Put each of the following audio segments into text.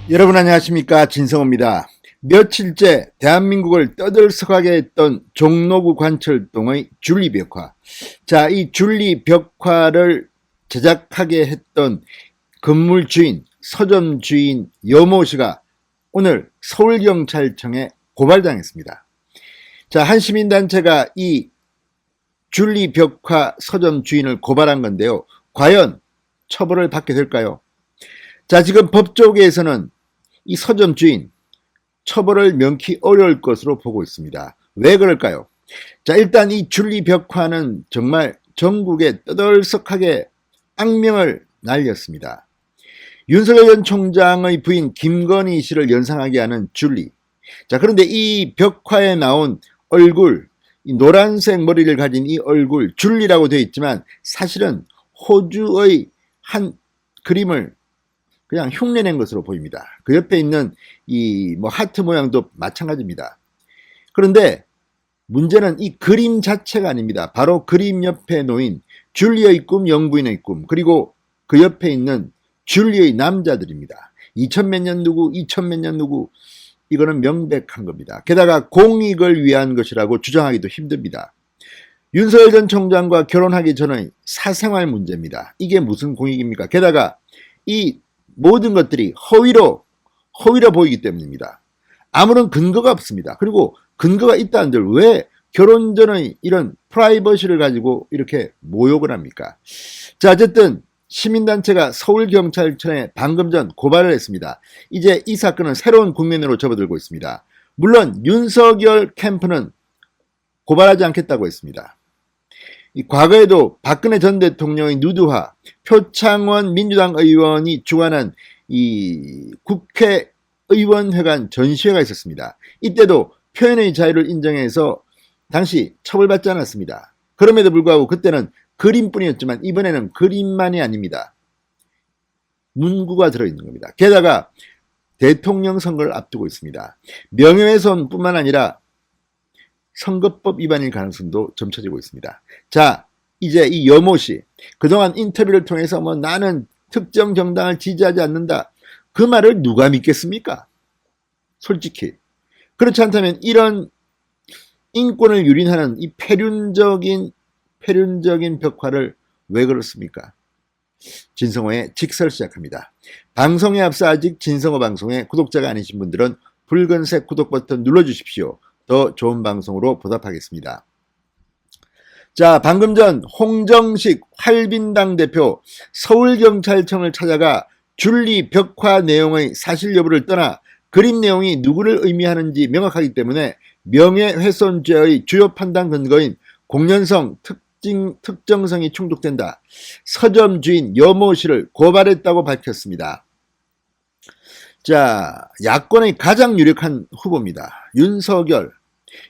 여러분 안녕하십니까, 진성호입니다. 며칠째 대한민국을 떠들썩하게 했던 종로구 관철동의 줄리벽화. 자, 이 줄리벽화를 제작하게 했던 건물 주인, 서점 주인 여모 씨가 오늘 서울경찰청에 고발당했습니다. 자, 한 시민단체가 이 줄리벽화 서점 주인을 고발한 건데요. 과연 처벌을 받게 될까요? 자, 지금 법조계에서는 이 서점 주인 처벌을 명키 어려울 것으로 보고 있습니다. 왜 그럴까요? 자, 일단 이 줄리벽화는 정말 전국에 떠들썩하게 악명을 날렸습니다. 윤석열 전 총장의 부인 김건희 씨를 연상하게 하는 줄리. 자, 그런데 이 벽화에 나온 얼굴, 이 노란색 머리를 가진 이 얼굴, 줄리라고 되어 있지만 사실은 호주의 한 그림을 그냥 흉내낸 것으로 보입니다. 그 옆에 있는 이 하트 모양도 마찬가지입니다. 그런데 문제는 이 그림 자체가 아닙니다. 바로 그림 옆에 놓인 줄리의 꿈, 영부인의 꿈, 그리고 그 옆에 있는 줄리의 남자들입니다. 2000몇 년 누구, 2000몇 년 누구, 이거는 명백한 겁니다. 게다가 공익을 위한 것이라고 주장하기도 힘듭니다. 윤석열 전 총장과 결혼하기 전의 사생활 문제입니다. 이게 무슨 공익입니까? 게다가 이 모든 것들이 허위로 보이기 때문입니다. 아무런 근거가 없습니다. 그리고 근거가 있다 한들 왜 결혼 전의 이런 프라이버시를 가지고 이렇게 모욕을 합니까? 자, 어쨌든 시민단체가 서울경찰청에 방금 전 고발을 했습니다. 이제 이 사건은 새로운 국면으로 접어들고 있습니다. 물론 윤석열 캠프는 고발하지 않겠다고 했습니다. 과거에도 박근혜 전 대통령의 누드화, 표창원 민주당 의원이 주관한 이 국회의원회관 전시회가 있었습니다. 이때도 표현의 자유를 인정해서 당시 처벌받지 않았습니다. 그럼에도 불구하고 그때는 그림뿐이었지만 이번에는 그림만이 아닙니다. 문구가 들어있는 겁니다. 게다가 대통령 선거를 앞두고 있습니다. 명예훼손뿐만 아니라 선거법 위반일 가능성도 점쳐지고 있습니다. 자, 이제 이 여모 씨, 그동안 인터뷰를 통해서 나는 특정 정당을 지지하지 않는다. 그 말을 누가 믿겠습니까? 솔직히. 그렇지 않다면 이런 인권을 유린하는 이 폐륜적인 벽화를 왜 그렇습니까? 진성호의 직설 시작합니다. 방송에 앞서 아직 진성호 방송에 구독자가 아니신 분들은 붉은색 구독 버튼 눌러주십시오. 더 좋은 방송으로 보답하겠습니다. 자, 방금 전 홍정식 활빈당 대표 서울경찰청을 찾아가 줄리 벽화 내용의 사실 여부를 떠나 그림 내용이 누구를 의미하는지 명확하기 때문에 명예훼손죄의 주요 판단 근거인 공연성, 특정성이 충족된다. 서점 주인 여모 씨를 고발했다고 밝혔습니다. 자, 야권의 가장 유력한 후보입니다.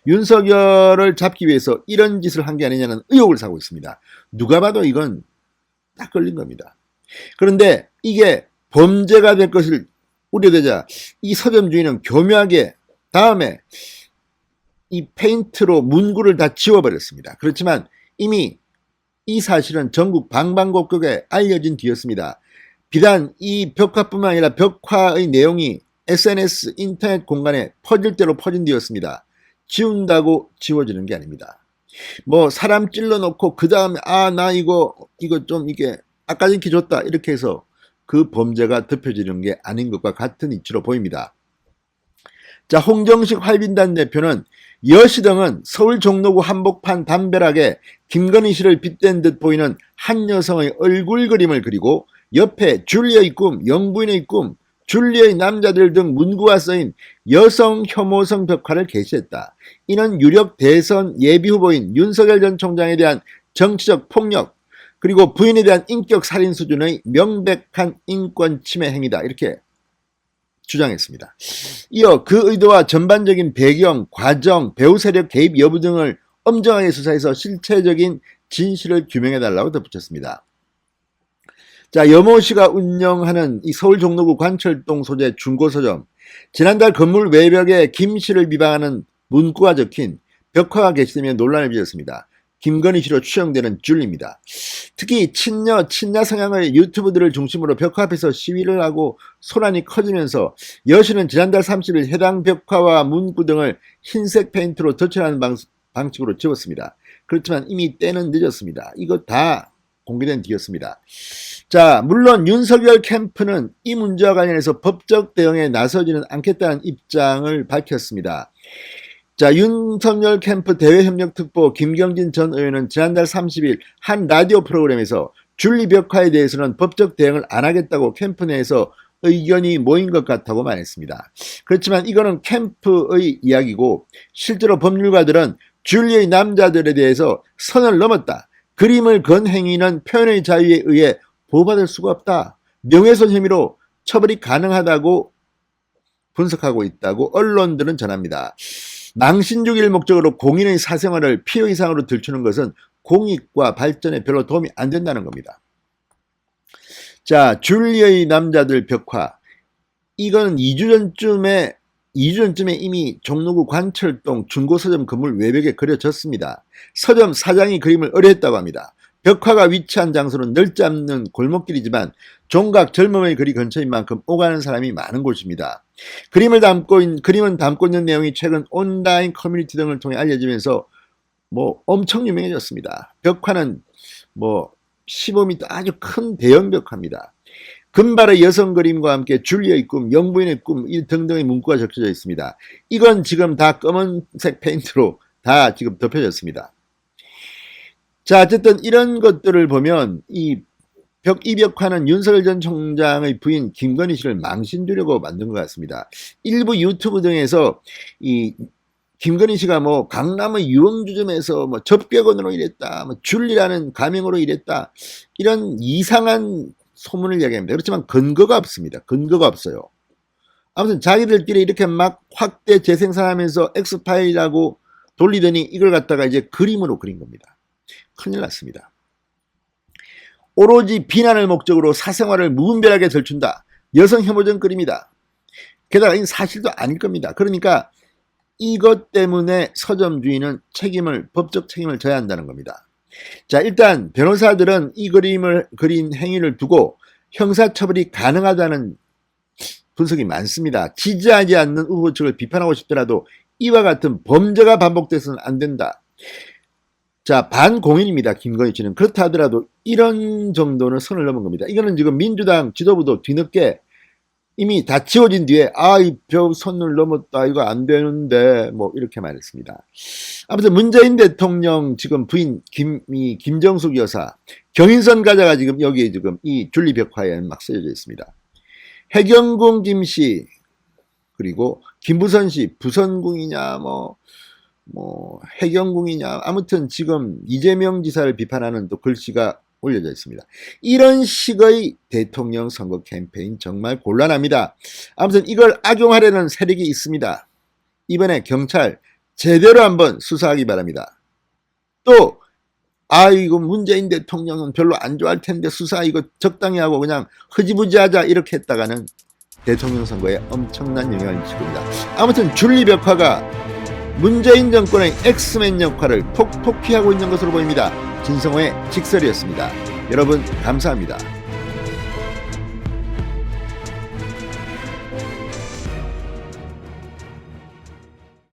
윤석열을 잡기 위해서 이런 짓을 한 게 아니냐는 의혹을 사고 있습니다. 누가 봐도 이건 딱 걸린 겁니다. 그런데 이게 범죄가 될 것을 우려되자 이 서점 주인은 교묘하게 다음에 이 페인트로 문구를 다 지워버렸습니다. 그렇지만 이미 이 사실은 전국 방방곡곡에 알려진 뒤였습니다. 비단 이 벽화뿐만 아니라 벽화의 내용이 SNS 인터넷 공간에 퍼질 대로 퍼진 뒤였습니다. 지운다고 지워지는 게 아닙니다. 사람 찔러놓고 그 다음에 나 이거 좀 이게 아까진키 줬다 이렇게 해서 그 범죄가 덮여지는 게 아닌 것과 같은 이치로 보입니다. 자, 홍정식 활빈단 대표는 여시등은 서울 종로구 한복판 담벼락에 김건희 씨를 빗댄 듯 보이는 한 여성의 얼굴 그림을 그리고 옆에 줄리의 꿈, 영부인의 꿈, 줄리의 남자들 등 문구가 쓰인 여성 혐오성 벽화를 게시했다. 이는 유력 대선 예비후보인 윤석열 전 총장에 대한 정치적 폭력, 그리고 부인에 대한 인격 살인 수준의 명백한 인권 침해 행위다. 이렇게 주장했습니다. 이어 그 의도와 전반적인 배경, 과정, 배후 세력 개입 여부 등을 엄정하게 수사해서 실체적인 진실을 규명해달라고 덧붙였습니다. 자, 여모 씨가 운영하는 이 서울 종로구 관철동 소재 중고서점, 지난달 건물 외벽에 김 씨를 비방하는 문구가 적힌 벽화가 게시되며 논란을 빚었습니다. 김건희 씨로 추정되는 줄리입니다. 특히 친야 성향의 유튜브들을 중심으로 벽화 앞에서 시위를 하고 소란이 커지면서 여신은 지난달 30일 해당 벽화와 문구 등을 흰색 페인트로 덧칠하는 방식으로 지웠습니다. 그렇지만 이미 때는 늦었습니다. 이거 다 공개된 뒤였습니다. 자, 물론 윤석열 캠프는 이 문제와 관련해서 법적 대응에 나서지는 않겠다는 입장을 밝혔습니다. 자, 윤석열 캠프 대외협력특보 김경진 전 의원은 지난달 30일 한 라디오 프로그램에서 줄리 벽화에 대해서는 법적 대응을 안 하겠다고 캠프 내에서 의견이 모인 것 같다고 말했습니다. 그렇지만 이거는 캠프의 이야기고 실제로 법률가들은 줄리의 남자들에 대해서 선을 넘었다. 그림을 건 행위는 표현의 자유에 의해 보호받을 수가 없다. 명예훼손 혐의로 처벌이 가능하다고 분석하고 있다고 언론들은 전합니다. 망신주기를 목적으로 공인의 사생활을 피해의상으로 들추는 것은 공익과 발전에 별로 도움이 안 된다는 겁니다. 자, 줄리의 남자들 벽화. 이건 2주 전쯤에 이미 종로구 관철동 중고서점 건물 외벽에 그려졌습니다. 서점 사장이 그림을 의뢰했다고 합니다. 벽화가 위치한 장소는 넓지 않는 골목길이지만 종각 젊음의 거리 근처인 만큼 오가는 사람이 많은 곳입니다. 그림은 담고 있는 내용이 최근 온라인 커뮤니티 등을 통해 알려지면서 엄청 유명해졌습니다. 벽화는 15m 아주 큰 대형 벽화입니다. 금발의 여성 그림과 함께 줄리의 꿈, 영부인의 꿈 등등의 문구가 적혀져 있습니다. 이건 지금 다 검은색 페인트로 다 지금 덮여졌습니다. 자, 어쨌든 이런 것들을 보면 이 벽화는 윤석열 전 총장의 부인 김건희 씨를 망신 주려고 만든 것 같습니다. 일부 유튜브 등에서 이 김건희 씨가 강남의 유흥주점에서 접객원으로 일했다, 줄리라는 가명으로 일했다, 이런 이상한 소문을 이야기합니다. 그렇지만 근거가 없습니다. 근거가 없어요. 아무튼 자기들끼리 이렇게 막 확대 재생산하면서 엑스파일이라고 돌리더니 이걸 갖다가 이제 그림으로 그린 겁니다. 큰일 났습니다. 오로지 비난을 목적으로 사생활을 무분별하게 들춘다. 여성 혐오적 그림이다. 게다가 이 사실도 아닐 겁니다. 그러니까 이것 때문에 서점 주인은 법적 책임을 져야 한다는 겁니다. 자, 일단 변호사들은 이 그림을 그린 행위를 두고 형사처벌이 가능하다는 분석이 많습니다. 지지하지 않는 후보 측을 비판하고 싶더라도 이와 같은 범죄가 반복돼서는 안 된다. 자, 반공인입니다. 김건희 씨는. 그렇다 하더라도 이런 정도는 선을 넘은 겁니다. 이거는 지금 민주당 지도부도 뒤늦게 이미 다 지워진 뒤에 이 벽 선을 넘었다, 이거 안 되는데 이렇게 말했습니다. 아무튼 문재인 대통령 지금 부인 김정숙 여사 경인선 가자가 지금 여기에 지금 이 줄리 벽화에 막 쓰여져 있습니다. 해경궁 김씨 그리고 김부선 씨 부선궁이냐 해경궁이냐, 아무튼 지금 이재명 지사를 비판하는 또 글씨가 올려져 있습니다. 이런 식의 대통령 선거 캠페인 정말 곤란합니다. 아무튼 이걸 악용하려는 세력이 있습니다. 이번에 경찰 제대로 한번 수사하기 바랍니다. 또 이거 문재인 대통령은 별로 안 좋아할 텐데 수사 이거 적당히 하고 그냥 흐지부지하자 이렇게 했다가는 대통령 선거에 엄청난 영향을 미칠 겁니다. 아무튼 줄리 벽화가 문재인 정권의 엑스맨 역할을 톡톡히 하고 있는 것으로 보입니다. 진성호의 직설이었습니다. 여러분 감사합니다.